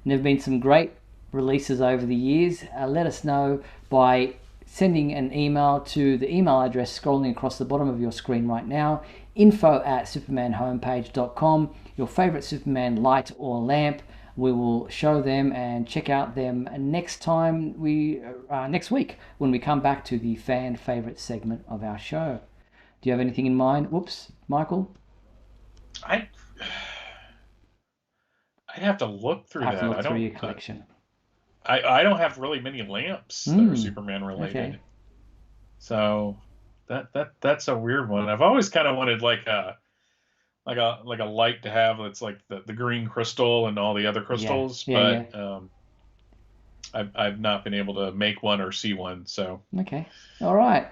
And there have been some great releases over the years. Let us know by sending an email to the email address scrolling across the bottom of your screen right now, info@supermanhomepage.com, your favorite Superman light or lamp. We will show them and check out them next week when we come back to the fan favorite segment of our show. Do you have anything in mind? Whoops, Michael? I'd have to look through that. I don't. Your collection. I don't have really many lamps that are Superman related. Okay. So that's a weird one. I've always kind of wanted like like a light to have. It's like the green crystal and all the other crystals, but I've not been able to make one or see one. So okay, all right.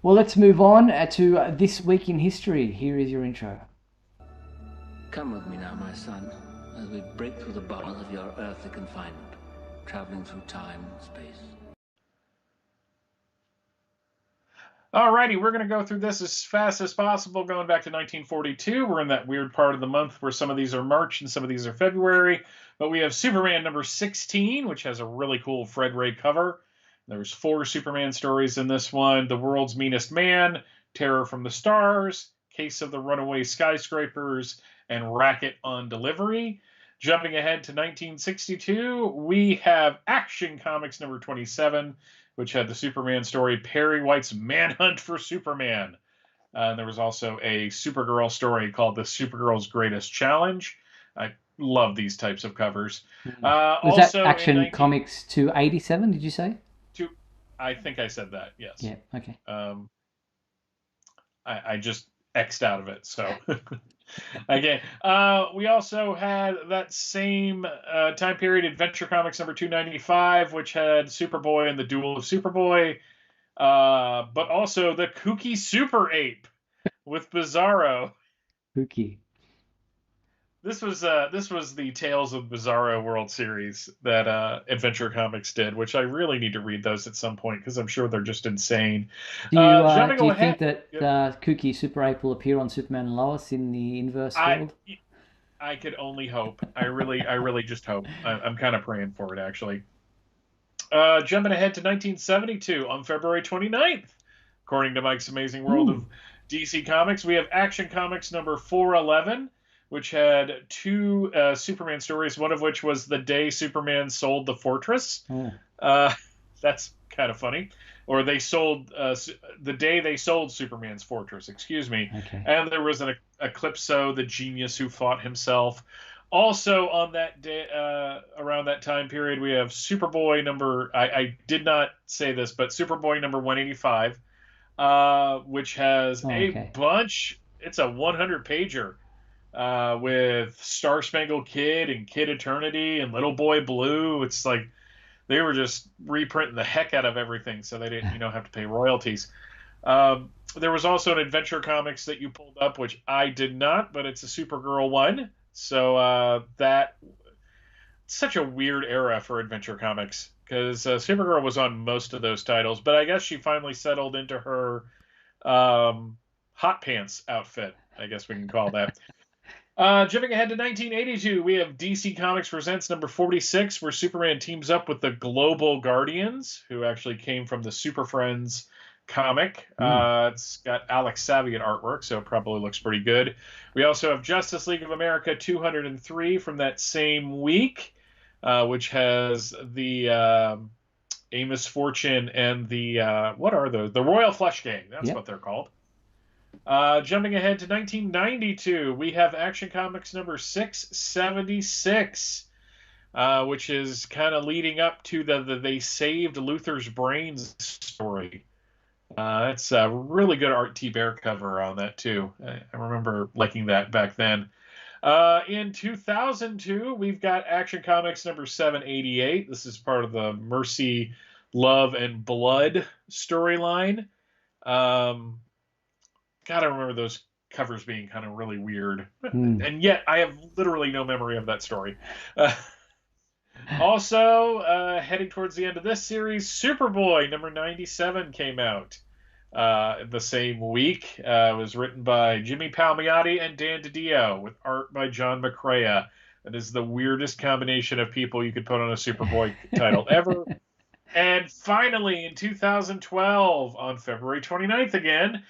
Well, let's move on to This Week in History. Here is your intro. Come with me now, my son, as we break through the bubble of your earthly confinement, traveling through time and space. Alrighty, we're going to go through this as fast as possible, going back to 1942. We're in that weird part of the month where some of these are March and some of these are February. But we have Superman number 16, which has a really cool Fred Ray cover. There's 4 Superman stories in this one. The World's Meanest Man, Terror from the Stars, Case of the Runaway Skyscrapers, and Racket on Delivery. Jumping ahead to 1962, we have Action Comics number 27, which had the Superman story, Perry White's Manhunt for Superman. And there was also a Supergirl story called The Supergirl's Greatest Challenge. I love these types of covers. Was also that Action Comics 287, did you say? I think I said that, yes. Yeah, okay. I just X'd out of it, so... Again, we also had that same time period, Adventure Comics number 295, which had Superboy and the Duel of Superboy, but also the Kooky Super Ape with Bizarro. Kooky. This was the Tales of Bizarro World Series that Adventure Comics did, which I really need to read those at some point because I'm sure they're just insane. Do you think that Kooky Super Ape will appear on Superman and Lois in the inverse world? I could only hope. I really just hope. I'm kind of praying for it, actually. Jumping ahead to 1972, on February 29th, according to Mike's Amazing World of DC Comics, we have Action Comics number 411, which had 2 Superman stories, one of which was the day Superman sold the fortress. That's kind of funny. Or they sold, the day they sold Superman's fortress, excuse me. Okay. And there was an Eclipso, the genius who fought himself. Also on that day, around that time period, we have Superboy number, I did not say this, but Superboy number 185, which has a bunch, it's a 100-pager. With Star Spangled Kid and Kid Eternity and Little Boy Blue. It's like they were just reprinting the heck out of everything so they didn't, have to pay royalties. There was also an Adventure Comics that you pulled up, which I did not, but it's a Supergirl one. So that such a weird era for Adventure Comics because Supergirl was on most of those titles, but I guess she finally settled into her hot pants outfit, I guess we can call that. Jumping ahead to 1982, we have DC Comics Presents number 46, where Superman teams up with the Global Guardians, who actually came from the Super Friends comic. It's got Alex Saviat artwork, so it probably looks pretty good. We also have Justice League of America 203 from that same week, which has the Amos Fortune and the, what are those? The Royal Flush Gang. That's what they're called. Jumping ahead to 1992, we have Action Comics number 676, which is kind of leading up to the They Saved Luther's Brains story. It's a really good Art T. Bear cover on that, too. I remember liking that back then. In 2002, we've got Action Comics number 788. This is part of the Mercy, Love, and Blood storyline. God, I remember those covers being kind of really weird. And yet, I have literally no memory of that story. Also, heading towards the end of this series, Superboy number 97 came out the same week. It was written by Jimmy Palmiotti and Dan DiDio, with art by John McCrea. That is the weirdest combination of people you could put on a Superboy title ever. And finally, in 2012, on February 29th again,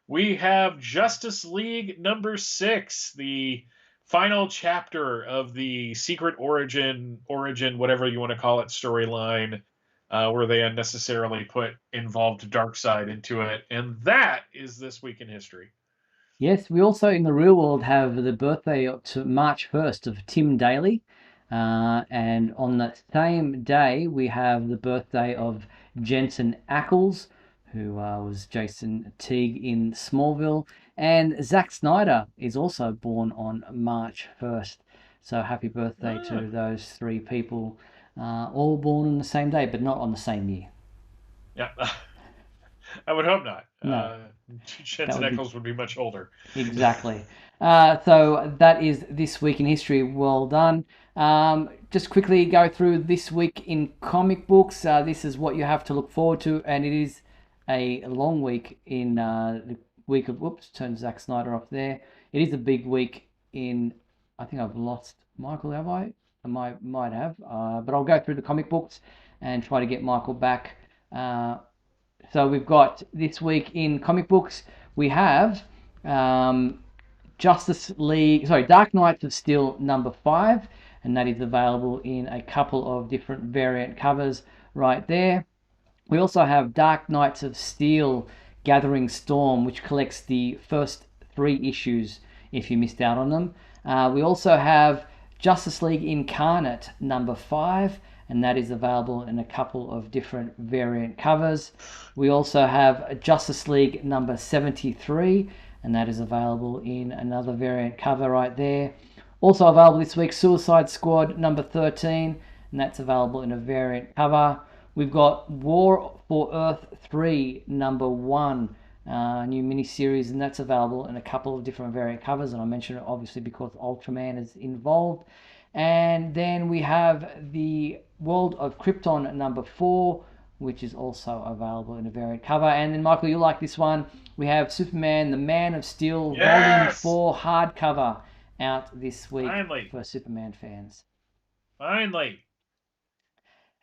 we have Justice League number 6, the final chapter of the Secret Origin, whatever you want to call it, storyline, where they unnecessarily involved Darkseid into it. And that is This Week in History. Yes, we also in the real world have the birthday to March 1st of Tim Daly. And on that same day, we have the birthday of Jensen Ackles, who was Jason Teague in Smallville. And Zack Snyder is also born on March 1st. So happy birthday to those three people, all born on the same day, but not on the same year. Yeah, I would hope not. No. Jensen Ackles would be much older. Exactly. So that is This Week in History. Well done. Just quickly go through This Week in Comic Books. This is what you have to look forward to, and it is a long week in the week of... Whoops, turn Zack Snyder off there. It is a big week in... I think I've lost Michael, have I? I might have. But I'll go through the comic books and try to get Michael back. So we've got this week in comic books, we have Dark Knights of Steel #5, and that is available in a couple of different variant covers right there. We also have Dark Knights of Steel Gathering Storm, which collects the first 3 issues if you missed out on them. We also have Justice League Incarnate #5, and that is available in a couple of different variant covers. We also have Justice League #73, and that is available in another variant cover right there. Also available this week, Suicide Squad #13, and that's available in a variant cover. We've got War for Earth 3 #1, new miniseries, and that's available in a couple of different variant covers, and I mention it obviously because Ultraman is involved. And then we have the World of Krypton #4, which is also available in a variant cover. And then, Michael, you like this one. We have Superman, the Man of Steel, Volume 4 hardcover out this week. Finally. For Superman fans. Finally.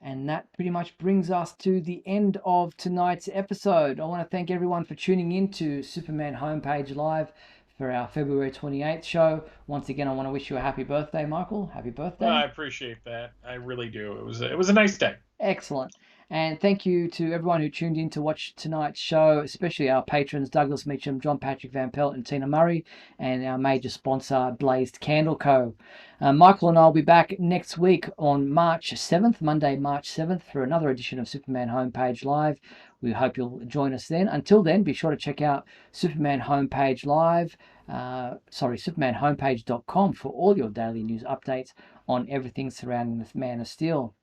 And that pretty much brings us to the end of tonight's episode. I want to thank everyone for tuning in to Superman Homepage Live for our February 28th show. Once again, I want to wish you a happy birthday, Michael. Happy birthday. Well, I appreciate that. I really do. It was a nice day. Excellent. And thank you to everyone who tuned in to watch tonight's show, especially our patrons, Douglas Meacham, John Patrick Van Pelt, and Tina Murray, and our major sponsor, Blazed Candle Co. Michael and I will be back next week on March 7th, Monday, March 7th, for another edition of Superman Homepage Live. We hope you'll join us then. Until then, be sure to check out Superman Homepage Live, supermanhomepage.com for all your daily news updates on everything surrounding the Man of Steel.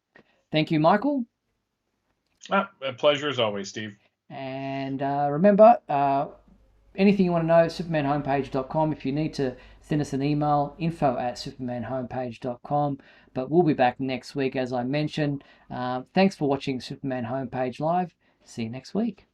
Thank you, Michael. A pleasure as always, Steve. And remember, anything you want to know, supermanhomepage.com. If you need to send us an email, info@supermanhomepage.com. But we'll be back next week, as I mentioned. Thanks for watching Superman Homepage Live. See you next week.